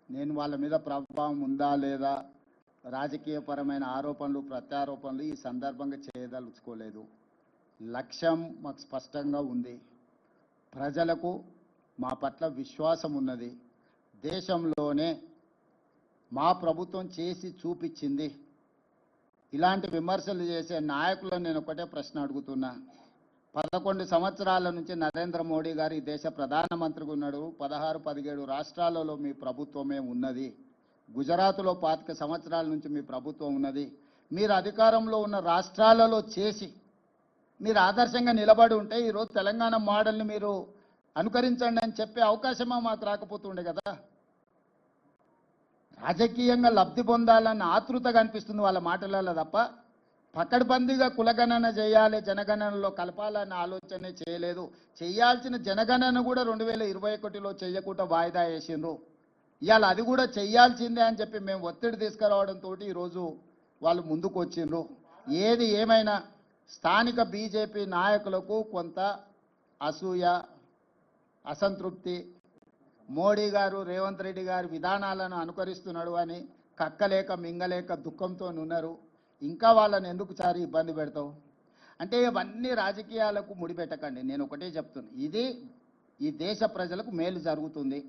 నేను వాళ్ళ మీద ప్రభావం ఉందా లేదా, రాజకీయపరమైన ఆరోపణలు ప్రత్యారోపణలు ఈ సందర్భంగా చేయదలుచుకోలేదు. లక్ష్యం మాకు స్పష్టంగా ఉంది. ప్రజలకు మా పట్ల విశ్వాసం ఉన్నది. దేశంలోనే మా ప్రభుత్వం చేసి చూపించింది. ఇలాంటి విమర్శలు చేసే నాయకులను నేను ఒకటే ప్రశ్న అడుగుతున్నా. 11 సంవత్సరాల నుంచి నరేంద్ర మోడీ గారు ఈ దేశ ప్రధానమంత్రిగా ఉన్నాడు. 16-17 రాష్ట్రాలలో మీ ప్రభుత్వమే ఉన్నది. గుజరాత్లో 25 సంవత్సరాల నుంచి మీ ప్రభుత్వం ఉన్నది. మీరు అధికారంలో ఉన్న రాష్ట్రాలలో చేసి మీరు ఆదర్శంగా నిలబడి ఉంటే ఈరోజు తెలంగాణ మోడల్ని మీరు అనుకరించండి అని చెప్పే అవకాశమా మాకు రాకపోతుండే కదా. రాజకీయంగా లబ్ధి పొందాలన్న ఆతృత కనిపిస్తుంది వాళ్ళ మాటలలో తప్ప పకడ్బందీగా కులగణన చేయాలి, జనగణనలో కలపాలన్న ఆలోచనే చేయలేదు. చేయాల్సిన జనగణన కూడా 2021లో చేయకుండా వాయిదా వేసిండ్రు. ఇవాళ అది కూడా చేయాల్సిందే అని చెప్పి మేము ఒత్తిడి తీసుకురావడంతో ఈరోజు వాళ్ళు ముందుకు వచ్చిండ్రు. ఏది ఏమైనా స్థానిక బీజేపీ నాయకులకు కొంత అసూయ, అసంతృప్తి, మోడీ గారు రేవంత్ రెడ్డి గారి విధానాలను అనుకరిస్తున్నాడు అని కక్కలేక మింగలేక దుఃఖంతో ఉన్నారు. ఇంకా వాళ్ళని ఎందుకు సారి ఇబ్బంది పెడతావు అంటే ఇవన్నీ రాజకీయాలకు ముడిపెట్టకండి. నేను ఒకటే చెప్తున్నా, ఇది ఈ దేశ ప్రజలకు మేలు జరుగుతుంది.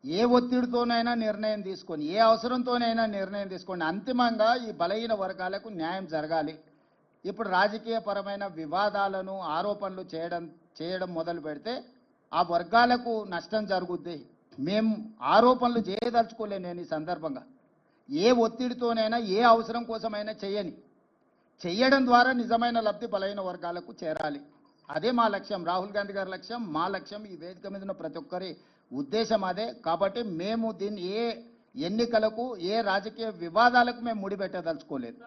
ఏ ఒత్తిడితోనైనా నిర్ణయం తీసుకొని, ఏ అవసరంతోనైనా నిర్ణయం తీసుకోండి. అంతిమంగా ఈ బలహీన వర్గాలకు న్యాయం జరగాలి. ఇప్పుడు రాజకీయపరమైన వివాదాలను ఆరోపణలు చేయడం మొదలు పెడితే ఆ వర్గాలకు నష్టం జరుగుద్ది. మేము ఆరోపణలు చేయదలుచుకోలే. నేను ఈ సందర్భంగా ఏ ఒత్తిడితోనైనా ఏ అవసరం కోసమైనా చేయడం ద్వారా నిజమైన లబ్ధి బలహీన వర్గాలకు చేరాలి. అదే మా లక్ష్యం, రాహుల్ గాంధీ గారి లక్ష్యం, మా లక్ష్యం, ఈ వేదిక మీద ఉన్న ప్రతి ఒక్కరి ఉద్దేశం అదే. కాబట్టి మేము దీన్ని ఏ ఎన్నికలకు ఏ రాజకీయ వివాదాలకు మేము ముడిపెట్టదలుచుకోలేదు.